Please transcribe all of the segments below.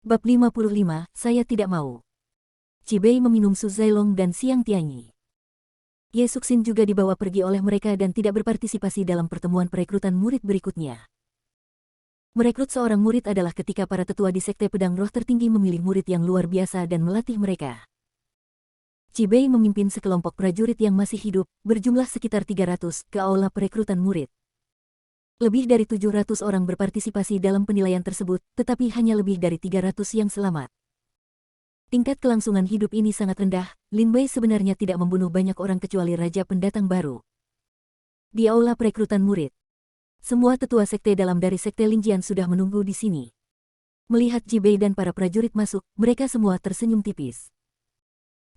Bab 55, saya tidak mau. Cibei meminum Su Zailong dan Xiang Tianyi. Ye Suxin juga dibawa pergi oleh mereka dan tidak berpartisipasi dalam pertemuan perekrutan murid berikutnya. Merekrut seorang murid adalah ketika para tetua di Sekte Pedang Roh tertinggi memilih murid yang luar biasa dan melatih mereka. Cibei memimpin sekelompok prajurit yang masih hidup, berjumlah sekitar 300, ke aula perekrutan murid. Lebih dari 700 orang berpartisipasi dalam penilaian tersebut, tetapi hanya lebih dari 300 yang selamat. Tingkat kelangsungan hidup ini sangat rendah. Lin Bei sebenarnya tidak membunuh banyak orang kecuali raja pendatang baru. Di aula perekrutan murid, semua tetua sekte dalam dari Sekte Linjian sudah menunggu di sini. Melihat Cibei dan para prajurit masuk, mereka semua tersenyum tipis.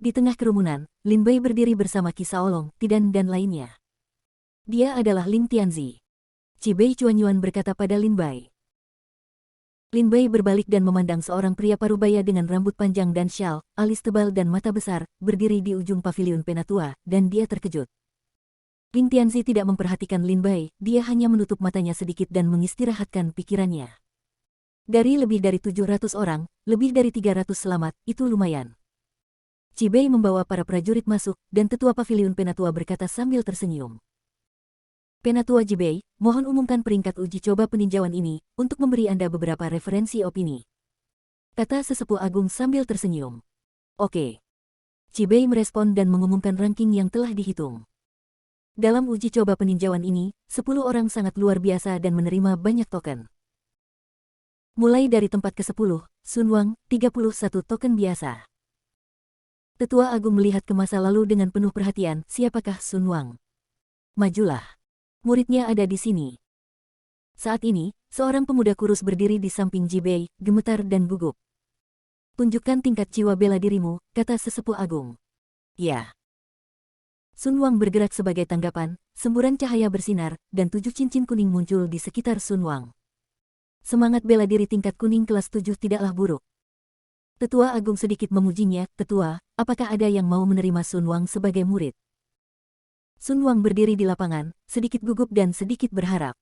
Di tengah kerumunan, Lin Bei berdiri bersama Qi Shaolong, Tidan dan lainnya. Dia adalah Ling Tianzi. Cibei Chuanyuan berkata pada Lin Bei. Lin Bei berbalik dan memandang seorang pria parubaya dengan rambut panjang dan syal, alis tebal dan mata besar, berdiri di ujung paviliun Penatua, dan dia terkejut. Ling Tianzi tidak memperhatikan Lin Bei, dia hanya menutup matanya sedikit dan mengistirahatkan pikirannya. Dari lebih dari 700 orang, lebih dari 300 selamat, itu lumayan. Cibei membawa para prajurit masuk, dan tetua paviliun Penatua berkata sambil tersenyum. Penatua Cibei, mohon umumkan peringkat uji coba peninjauan ini, untuk memberi Anda beberapa referensi opini. Kata sesepuh agung sambil tersenyum. Oke. Cibei merespon dan mengumumkan ranking yang telah dihitung. Dalam uji coba peninjauan ini, 10 orang sangat luar biasa dan menerima banyak token. Mulai dari tempat ke-10, Sun Wang, 31 token biasa. Tetua agung melihat ke masa lalu dengan penuh perhatian, siapakah Sun Wang? Majulah. Muridnya ada di sini. Saat ini, seorang pemuda kurus berdiri di samping Cibei, gemetar dan gugup. Tunjukkan tingkat jiwa bela dirimu, kata sesepuh agung. Ya. Sun Wang bergerak sebagai tanggapan, semburan cahaya bersinar, dan 7 cincin kuning muncul di sekitar Sun Wang. Semangat bela diri tingkat kuning kelas 7 tidaklah buruk. Tetua agung sedikit memujinya, tetua, apakah ada yang mau menerima Sun Wang sebagai murid? Sun Wang berdiri di lapangan, sedikit gugup dan sedikit berharap.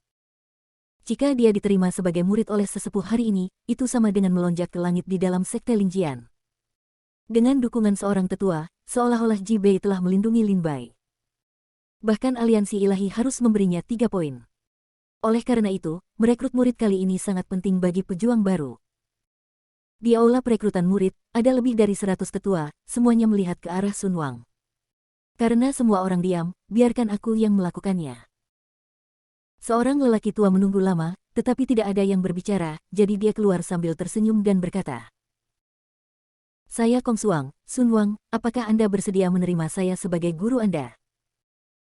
Jika dia diterima sebagai murid oleh sesepuh hari ini, itu sama dengan melonjak ke langit di dalam Sekte Linjian. Dengan dukungan seorang tetua, seolah-olah Cibei telah melindungi Lin Bei. Bahkan aliansi ilahi harus memberinya 3 poin. Oleh karena itu, merekrut murid kali ini sangat penting bagi pejuang baru. Di aula perekrutan murid, ada lebih dari 100 tetua, semuanya melihat ke arah Sun Wang. Karena semua orang diam, biarkan aku yang melakukannya. Seorang lelaki tua menunggu lama, tetapi tidak ada yang berbicara, jadi dia keluar sambil tersenyum dan berkata. Saya Kong Suang, Sun Wang, apakah Anda bersedia menerima saya sebagai guru Anda?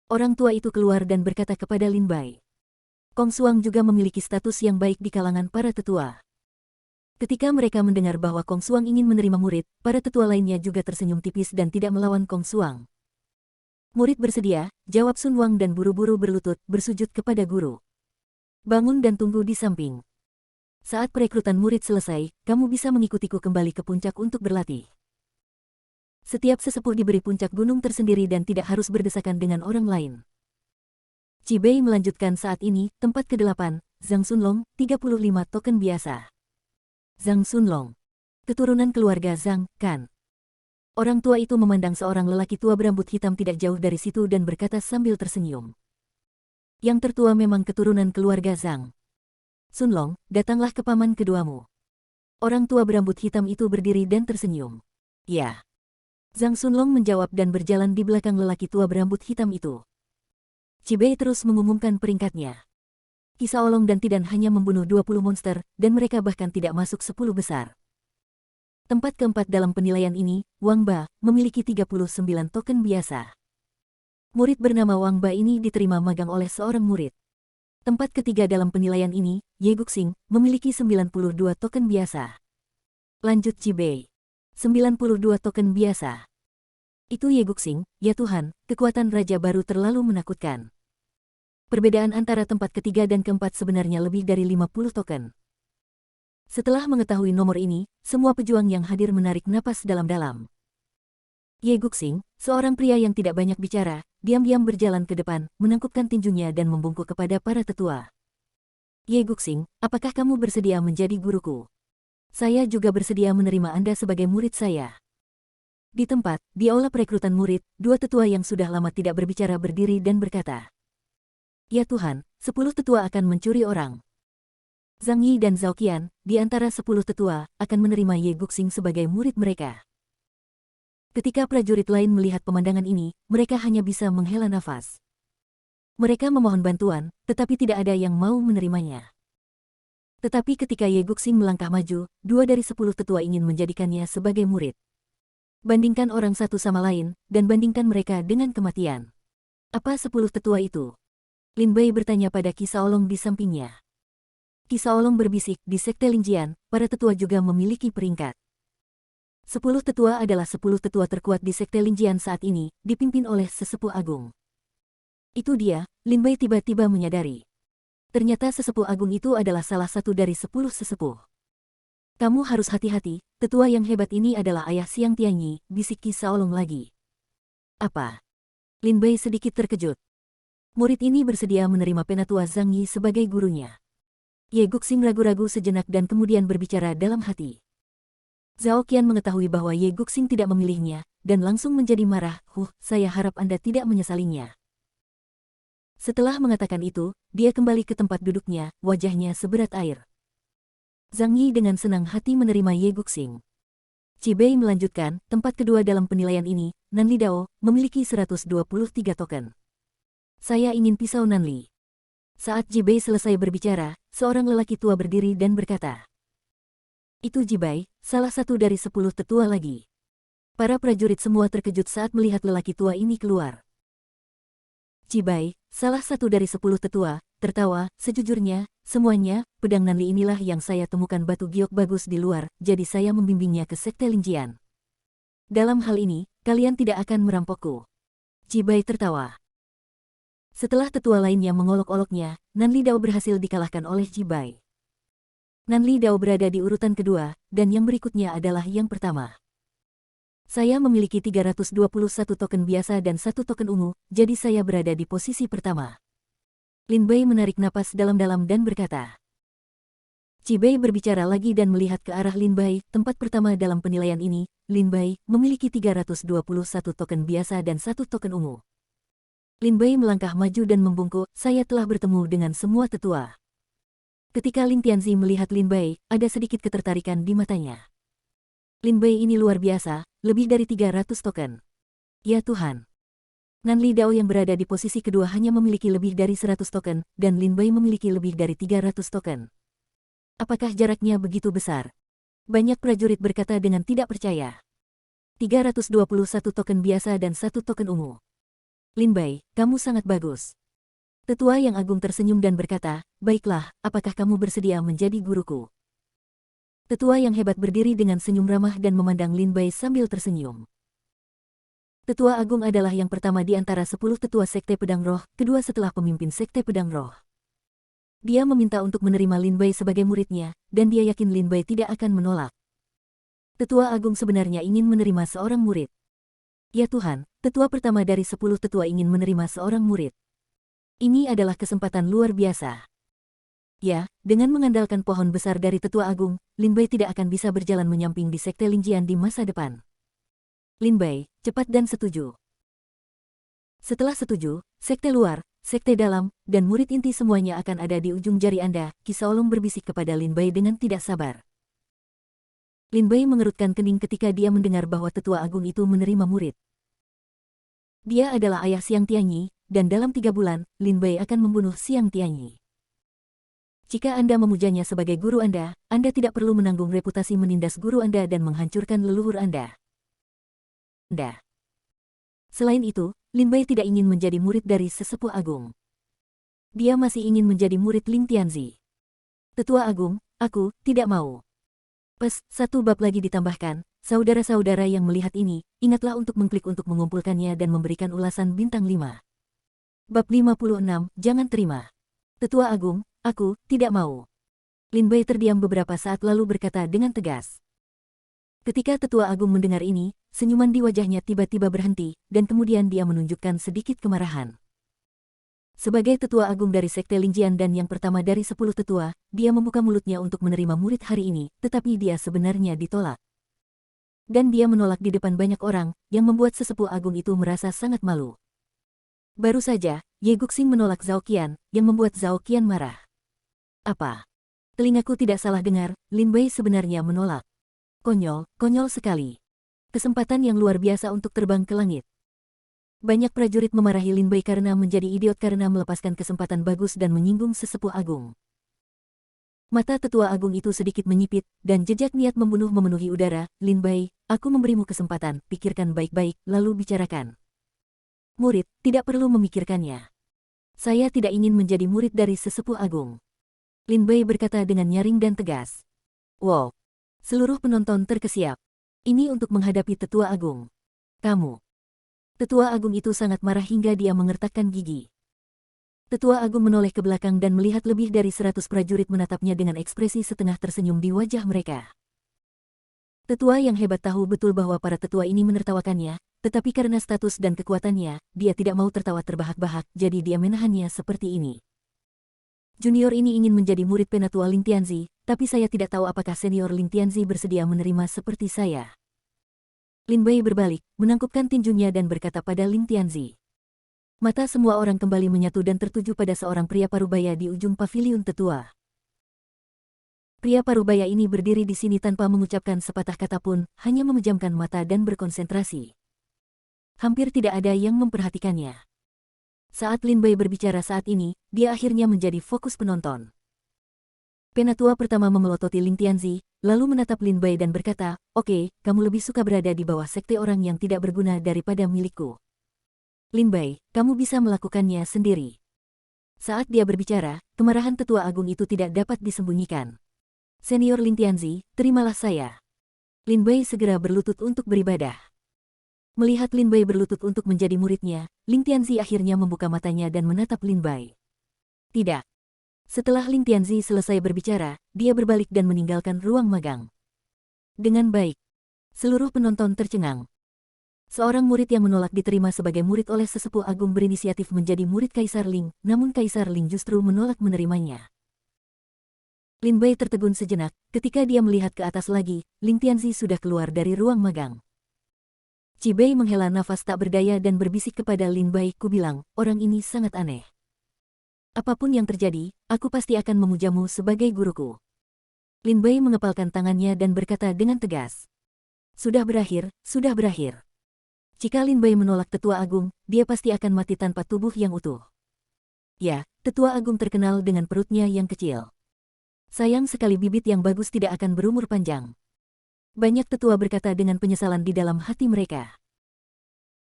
Orang tua itu keluar dan berkata kepada Lin Bei. Kong Suang juga memiliki status yang baik di kalangan para tetua. Ketika mereka mendengar bahwa Kong Suang ingin menerima murid, para tetua lainnya juga tersenyum tipis dan tidak melawan Kong Suang. Murid bersedia, jawab Sun Wang dan buru-buru berlutut, bersujud kepada guru. Bangun dan tunggu di samping. Saat perekrutan murid selesai, kamu bisa mengikutiku kembali ke puncak untuk berlatih. Setiap sesepuh diberi puncak gunung tersendiri dan tidak harus berdesakan dengan orang lain. Cibei melanjutkan saat ini, tempat ke-8, Zhang Sunlong, 35 token biasa. Zhang Sunlong. Keturunan keluarga Zhang, kan? Orang tua itu memandang seorang lelaki tua berambut hitam tidak jauh dari situ dan berkata sambil tersenyum. Yang tertua memang keturunan keluarga Zhang. Sunlong, datanglah ke paman keduamu. Orang tua berambut hitam itu berdiri dan tersenyum. Ya. Zhang Sunlong menjawab dan berjalan di belakang lelaki tua berambut hitam itu. Cibei terus mengumumkan peringkatnya. Qi Shaolong dan Tidan hanya membunuh 20 monster, dan mereka bahkan tidak masuk 10 besar. Tempat keempat dalam penilaian ini, Wang Ba, memiliki 39 token biasa. Murid bernama Wang Ba ini diterima magang oleh seorang murid. Tempat ketiga dalam penilaian ini, Ye Guxing, memiliki 92 token biasa. Lanjut Cibei. 92 token biasa. Itu Ye Guxing, ya Tuhan, kekuatan raja baru terlalu menakutkan. Perbedaan antara tempat ketiga dan keempat sebenarnya lebih dari 50 token. Setelah mengetahui nomor ini, semua pejuang yang hadir menarik napas dalam-dalam. Ye Guxing, seorang pria yang tidak banyak bicara, diam-diam berjalan ke depan, menangkupkan tinjunya dan membungkuk kepada para tetua. Ye Guxing, apakah kamu bersedia menjadi guruku? Saya juga bersedia menerima Anda sebagai murid saya. Di tempat, di aula perekrutan murid, dua tetua yang sudah lama tidak berbicara berdiri dan berkata, "Ya Tuhan, 10 tetua akan mencuri orang." Zhang Yi dan Zhao Qian, di antara 10 tetua, akan menerima Ye Guxing sebagai murid mereka. Ketika prajurit lain melihat pemandangan ini, mereka hanya bisa menghela nafas. Mereka memohon bantuan, tetapi tidak ada yang mau menerimanya. Tetapi ketika Ye Guxing melangkah maju, 2 dari 10 tetua ingin menjadikannya sebagai murid. Bandingkan orang satu sama lain, dan bandingkan mereka dengan kematian. Apa 10 tetua itu? Lin Bei bertanya pada Qi Shaolong di sampingnya. Qi Shaolong berbisik, di Sekte Lingjian, para tetua juga memiliki peringkat. 10 tetua adalah 10 tetua terkuat di Sekte Lingjian saat ini, dipimpin oleh sesepuh agung. Itu dia, Lin Bei tiba-tiba menyadari. Ternyata sesepuh agung itu adalah salah satu dari 10 sesepuh. Kamu harus hati-hati, tetua yang hebat ini adalah ayah Xiang Tianyi, bisik Qi Shaolong lagi. Apa? Lin Bei sedikit terkejut. Murid ini bersedia menerima penatua Zhang Yi sebagai gurunya. Ye Guxing ragu-ragu sejenak dan kemudian berbicara dalam hati. Zhao Qian mengetahui bahwa Ye Guxing tidak memilihnya, dan langsung menjadi marah. Saya harap Anda tidak menyesalinya." Setelah mengatakan itu, dia kembali ke tempat duduknya, wajahnya seberat air. Zhang Yi dengan senang hati menerima Ye Guxing. Qi Bei melanjutkan, tempat kedua dalam penilaian ini, Nanli Dao, memiliki 123 token. Saya ingin pisau Nanli. Saat Qi Bei selesai berbicara, seorang lelaki tua berdiri dan berkata, "Itu Qi Bei, salah satu dari 10 tetua lagi." Para prajurit semua terkejut saat melihat lelaki tua ini keluar. Qi Bei, salah satu dari 10 tetua, tertawa, "Sejujurnya, semuanya, pedang Nanli inilah yang saya temukan batu giok bagus di luar, jadi saya membimbingnya ke Sekte Lingjian. Dalam hal ini, kalian tidak akan merampokku." Qi Bei tertawa. Setelah tetua lainnya mengolok-oloknya, Nanli Dao berhasil dikalahkan oleh Qi Bei. Nanli Dao berada di urutan kedua, dan yang berikutnya adalah yang pertama. "Saya memiliki 321 token biasa dan 1 token ungu, jadi saya berada di posisi pertama." Lin Bei menarik napas dalam-dalam dan berkata. Qi Bei berbicara lagi dan melihat ke arah Lin Bei, tempat pertama dalam penilaian ini, Lin Bei memiliki 321 token biasa dan 1 token ungu. Lin Bei melangkah maju dan membungkuk, "Saya telah bertemu dengan semua tetua." Ketika Lin Tianzi melihat Lin Bei, ada sedikit ketertarikan di matanya. Lin Bei ini luar biasa, lebih dari 300 token. Ya Tuhan. Nanli Dao yang berada di posisi kedua hanya memiliki lebih dari 100 token, dan Lin Bei memiliki lebih dari 300 token. Apakah jaraknya begitu besar? Banyak prajurit berkata dengan tidak percaya. 321 token biasa dan 1 token ungu. Lin Bei, kamu sangat bagus. Tetua yang agung tersenyum dan berkata, "Baiklah, apakah kamu bersedia menjadi guruku?" Tetua yang hebat berdiri dengan senyum ramah dan memandang Lin Bei sambil tersenyum. Tetua agung adalah yang pertama di antara 10 tetua Sekte Pedang Roh, kedua setelah pemimpin Sekte Pedang Roh. Dia meminta untuk menerima Lin Bei sebagai muridnya, dan dia yakin Lin Bei tidak akan menolak. Tetua agung sebenarnya ingin menerima seorang murid. Ya Tuhan, tetua pertama dari 10 tetua ingin menerima seorang murid. Ini adalah kesempatan luar biasa. Ya, dengan mengandalkan pohon besar dari tetua agung, Lin Bei tidak akan bisa berjalan menyamping di Sekte Lingjian di masa depan. Lin Bei, cepat dan setuju. Setelah setuju, Sekte luar, Sekte dalam, dan murid inti semuanya akan ada di ujung jari Anda, Qi Shaolong berbisik kepada Lin Bei dengan tidak sabar. Lin Bei mengerutkan kening ketika dia mendengar bahwa tetua agung itu menerima murid. Dia adalah ayah Xiang Tianyi, dan dalam 3 bulan, Lin Bei akan membunuh Xiang Tianyi. Jika Anda memujanya sebagai guru Anda tidak perlu menanggung reputasi menindas guru Anda dan menghancurkan leluhur Anda. Selain itu, Lin Bei tidak ingin menjadi murid dari sesepuh agung. Dia masih ingin menjadi murid Lin Tianzi. Tetua agung, aku tidak mau. Satu bab lagi ditambahkan, saudara-saudara yang melihat ini, ingatlah untuk mengklik untuk mengumpulkannya dan memberikan ulasan bintang 5. Bab 56, jangan terima. Tetua agung, aku tidak mau. Lin Bei terdiam beberapa saat lalu berkata dengan tegas. Ketika tetua agung mendengar ini, senyuman di wajahnya tiba-tiba berhenti, dan kemudian dia menunjukkan sedikit kemarahan. Sebagai tetua agung dari Sekte Lingjian dan yang pertama dari 10 tetua, dia membuka mulutnya untuk menerima murid hari ini, tetapi dia sebenarnya ditolak. Dan dia menolak di depan banyak orang, yang membuat sesepuh agung itu merasa sangat malu. Baru saja, Ye Guxing menolak Zhao Qian, yang membuat Zhao Qian marah. Apa? Telingaku tidak salah dengar, Lin Bei sebenarnya menolak. Konyol, konyol sekali. Kesempatan yang luar biasa untuk terbang ke langit. Banyak prajurit memarahi Lin Bei karena menjadi idiot karena melepaskan kesempatan bagus dan menyinggung sesepuh agung. Mata tetua agung itu sedikit menyipit, dan jejak niat membunuh memenuhi udara. Lin Bei, aku memberimu kesempatan, pikirkan baik-baik, lalu bicarakan. Murid, tidak perlu memikirkannya. Saya tidak ingin menjadi murid dari sesepuh agung. Lin Bei berkata dengan nyaring dan tegas. Wow! Seluruh penonton terkesiap. Ini untuk menghadapi tetua agung. Kamu. Tetua agung itu sangat marah hingga dia mengertakkan gigi. Tetua agung menoleh ke belakang dan melihat lebih dari 100 prajurit menatapnya dengan ekspresi setengah tersenyum di wajah mereka. Tetua yang hebat tahu betul bahwa para tetua ini menertawakannya, tetapi karena status dan kekuatannya, dia tidak mau tertawa terbahak-bahak, jadi dia menahannya seperti ini. Junior ini ingin menjadi murid penatua Lin Tianzi, tapi saya tidak tahu apakah senior Lin Tianzi bersedia menerima seperti saya. Lin Bei berbalik, menangkupkan tinjunya dan berkata pada Lin Tianzi. Mata semua orang kembali menyatu dan tertuju pada seorang pria parubaya di ujung paviliun tetua. Pria parubaya ini berdiri di sini tanpa mengucapkan sepatah kata pun, hanya memejamkan mata dan berkonsentrasi. Hampir tidak ada yang memperhatikannya. Saat Lin Bei berbicara saat ini, dia akhirnya menjadi fokus penonton. Penatua pertama memelototi Lin Tianzi, lalu menatap Lin Bei dan berkata, "Oke, kamu lebih suka berada di bawah sekte orang yang tidak berguna daripada milikku. Lin Bei, kamu bisa melakukannya sendiri." Saat dia berbicara, kemarahan tetua agung itu tidak dapat disembunyikan. "Senior Lin Tianzi, terimalah saya." Lin Bei segera berlutut untuk beribadah. Melihat Lin Bei berlutut untuk menjadi muridnya, Lin Tianzi akhirnya membuka matanya dan menatap Lin Bei. Tidak. Setelah Lin Tianzi selesai berbicara, dia berbalik dan meninggalkan ruang magang. Dengan baik. Seluruh penonton tercengang. Seorang murid yang menolak diterima sebagai murid oleh sesepuh agung berinisiatif menjadi murid Kaisar Ling, namun Kaisar Ling justru menolak menerimanya. Lin Bei tertegun sejenak, ketika dia melihat ke atas lagi, Lin Tianzi sudah keluar dari ruang magang. Qi Bei menghela nafas tak berdaya dan berbisik kepada Lin Bei, "Ku bilang, orang ini sangat aneh. Apapun yang terjadi, aku pasti akan memujamu sebagai guruku." Lin Bei mengepalkan tangannya dan berkata dengan tegas. Sudah berakhir, sudah berakhir. Jika Lin Bei menolak tetua agung, dia pasti akan mati tanpa tubuh yang utuh. Ya, tetua agung terkenal dengan perutnya yang kecil. Sayang sekali bibit yang bagus tidak akan berumur panjang. Banyak tetua berkata dengan penyesalan di dalam hati mereka.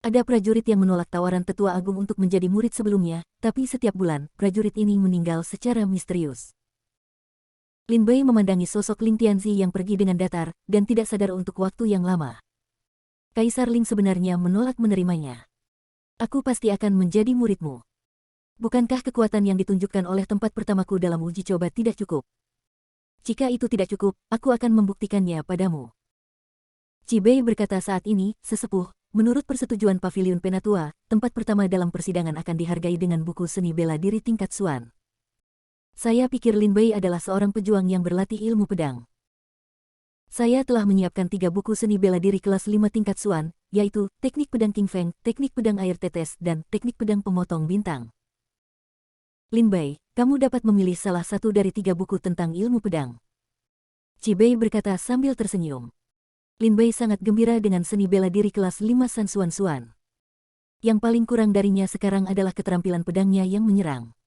Ada prajurit yang menolak tawaran tetua agung untuk menjadi murid sebelumnya, tapi setiap bulan, prajurit ini meninggal secara misterius. Lin Bei memandangi sosok Lin Tianzi yang pergi dengan datar, dan tidak sadar untuk waktu yang lama. Kaisar Ling sebenarnya menolak menerimanya. "Aku pasti akan menjadi muridmu. Bukankah kekuatan yang ditunjukkan oleh tempat pertamaku dalam uji coba tidak cukup? Jika itu tidak cukup, aku akan membuktikannya padamu." Qi Bei berkata saat ini, "Sesepuh, menurut persetujuan Paviliun Penatua, tempat pertama dalam persidangan akan dihargai dengan buku seni bela diri tingkat Xuan. Saya pikir Lin Bei adalah seorang pejuang yang berlatih ilmu pedang. Saya telah menyiapkan 3 buku seni bela diri kelas 5 tingkat Xuan, yaitu Teknik Pedang King Feng, Teknik Pedang Air Tetes, dan Teknik Pedang Pemotong Bintang. Lin Bei, kamu dapat memilih salah satu dari 3 buku tentang ilmu pedang." Qi Bei berkata sambil tersenyum. Lin Bei sangat gembira dengan seni bela diri kelas 5 San Xuan Xuan. Yang paling kurang darinya sekarang adalah keterampilan pedangnya yang menyerang.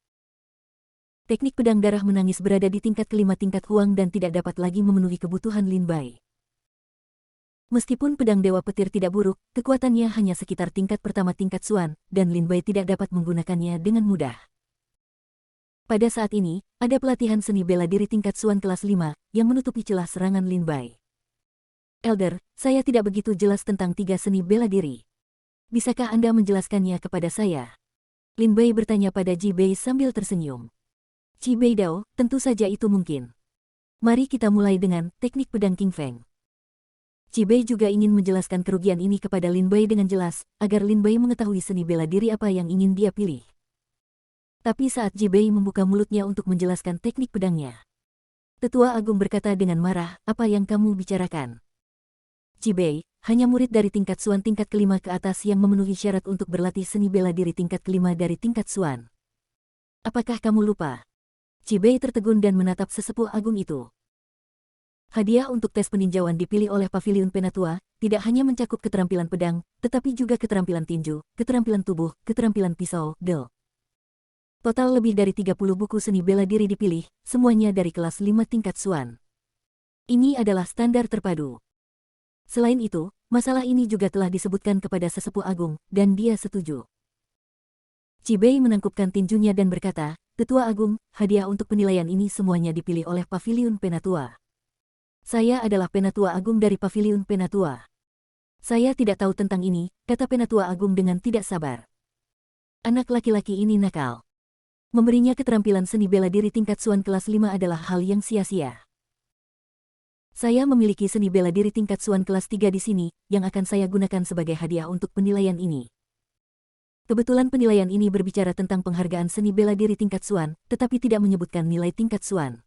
Teknik pedang darah menangis berada di tingkat kelima tingkat Huang dan tidak dapat lagi memenuhi kebutuhan Lin Bei. Meskipun pedang Dewa Petir tidak buruk, kekuatannya hanya sekitar tingkat pertama tingkat Xuan, dan Lin Bei tidak dapat menggunakannya dengan mudah. Pada saat ini, ada pelatihan seni bela diri tingkat Xuan kelas 5, yang menutupi celah serangan Lin Bei. "Elder, saya tidak begitu jelas tentang 3 seni bela diri. Bisakah Anda menjelaskannya kepada saya?" Lin Bei bertanya pada Qi Bei sambil tersenyum. "Qi Bei Dao, tentu saja itu mungkin. Mari kita mulai dengan teknik pedang King Feng." Qi Bei juga ingin menjelaskan kerugian ini kepada Lin Bei dengan jelas, agar Lin Bei mengetahui seni bela diri apa yang ingin dia pilih. Tapi saat Jibei membuka mulutnya untuk menjelaskan teknik pedangnya, Tetua Agung berkata dengan marah, "Apa yang kamu bicarakan?" Jibei, hanya murid dari tingkat Suan tingkat kelima ke atas yang memenuhi syarat untuk berlatih seni bela diri tingkat kelima dari tingkat Suan. Apakah kamu lupa? Jibei tertegun dan menatap sesepuh agung itu. Hadiah untuk tes peninjauan dipilih oleh Paviliun Penatua, tidak hanya mencakup keterampilan pedang, tetapi juga keterampilan tinju, keterampilan tubuh, keterampilan pisau, del. Total lebih dari 30 buku seni bela diri dipilih, semuanya dari kelas 5 tingkat Suan. Ini adalah standar terpadu. Selain itu, masalah ini juga telah disebutkan kepada sesepuh agung, dan dia setuju. Jibei menangkupkan tinjunya dan berkata, "Tetua Agung, hadiah untuk penilaian ini semuanya dipilih oleh Paviliun Penatua. Saya adalah Penatua Agung dari Paviliun Penatua." "Saya tidak tahu tentang ini," kata Penatua Agung dengan tidak sabar. Anak laki-laki ini nakal. Memberinya keterampilan seni bela diri tingkat Suan kelas 5 adalah hal yang sia-sia. Saya memiliki seni bela diri tingkat Suan kelas 3 di sini, yang akan saya gunakan sebagai hadiah untuk penilaian ini. Kebetulan penilaian ini berbicara tentang penghargaan seni bela diri tingkat Suan, tetapi tidak menyebutkan nilai tingkat Suan.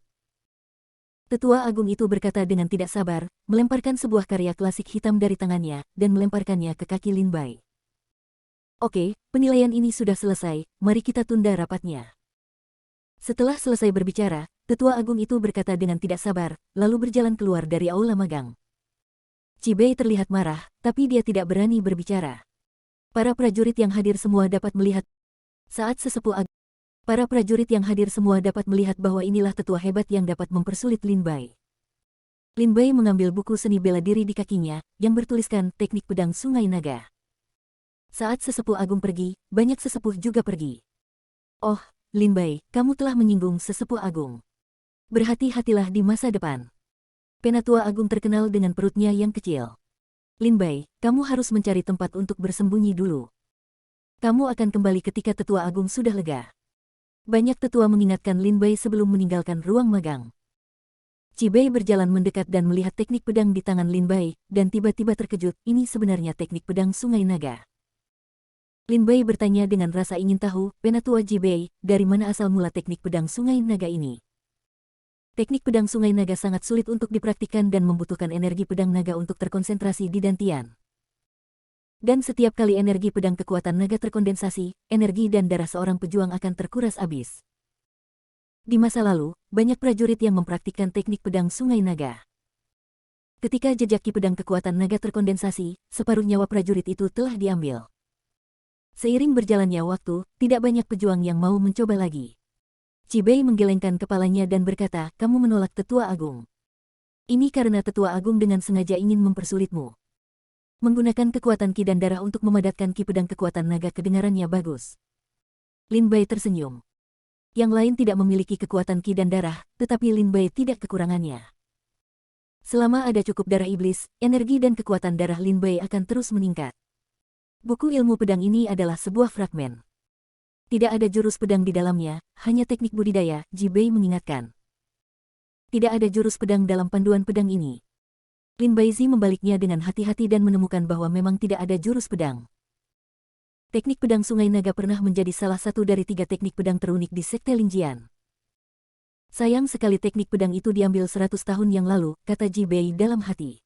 Tetua Agung itu berkata dengan tidak sabar, melemparkan sebuah karya klasik hitam dari tangannya, dan melemparkannya ke kaki Lin Bai. "Oke, penilaian ini sudah selesai, mari kita tunda rapatnya." Setelah selesai berbicara, Tetua Agung itu berkata dengan tidak sabar, lalu berjalan keluar dari aula magang. Jibei terlihat marah, tapi dia tidak berani berbicara. Para prajurit yang hadir semua dapat melihat para prajurit yang hadir semua dapat melihat bahwa inilah tetua hebat yang dapat mempersulit Lin Bai. Lin Bai mengambil buku seni bela diri di kakinya, yang bertuliskan Teknik Pedang Sungai Naga. Saat sesepuh agung pergi, banyak sesepuh juga pergi. "Oh, Lin Bai, kamu telah menyinggung sesepuh agung. Berhati-hatilah di masa depan." Penatua Agung terkenal dengan perutnya yang kecil. "Lin Bai, kamu harus mencari tempat untuk bersembunyi dulu. Kamu akan kembali ketika Tetua Agung sudah lega." Banyak tetua mengingatkan Lin Bai sebelum meninggalkan ruang magang. Jibei berjalan mendekat dan melihat teknik pedang di tangan Lin Bai, dan tiba-tiba terkejut, ini sebenarnya teknik pedang Sungai Naga. Lin Bai bertanya dengan rasa ingin tahu, "Penatua Jibei, dari mana asal mula teknik pedang Sungai Naga ini?" Teknik pedang Sungai Naga sangat sulit untuk dipraktikkan dan membutuhkan energi pedang naga untuk terkonsentrasi di dantian. Dan setiap kali energi pedang kekuatan naga terkondensasi, energi dan darah seorang pejuang akan terkuras habis. Di masa lalu, banyak prajurit yang mempraktikkan teknik pedang Sungai Naga. Ketika jejak ki pedang kekuatan naga terkondensasi, separuh nyawa prajurit itu telah diambil. Seiring berjalannya waktu, tidak banyak pejuang yang mau mencoba lagi. Jibei menggelengkan kepalanya dan berkata, "Kamu menolak Tetua Agung. Ini karena Tetua Agung dengan sengaja ingin mempersulitmu. Menggunakan kekuatan ki dan darah untuk memadatkan ki pedang kekuatan naga kedengarannya bagus." Lin Bai tersenyum. Yang lain tidak memiliki kekuatan ki dan darah, tetapi Lin Bai tidak kekurangannya. Selama ada cukup darah iblis, energi dan kekuatan darah Lin Bai akan terus meningkat. Buku ilmu pedang ini adalah sebuah fragmen. Tidak ada jurus pedang di dalamnya, hanya teknik budidaya, Jibei mengingatkan. Tidak ada jurus pedang dalam panduan pedang ini. Lin Baizi membaliknya dengan hati-hati dan menemukan bahwa memang tidak ada jurus pedang. Teknik pedang Sungai Naga pernah menjadi salah satu dari 3 teknik pedang terunik di Sekte Linjian. Sayang sekali teknik pedang itu diambil 100 tahun yang lalu, kata Jibei dalam hati.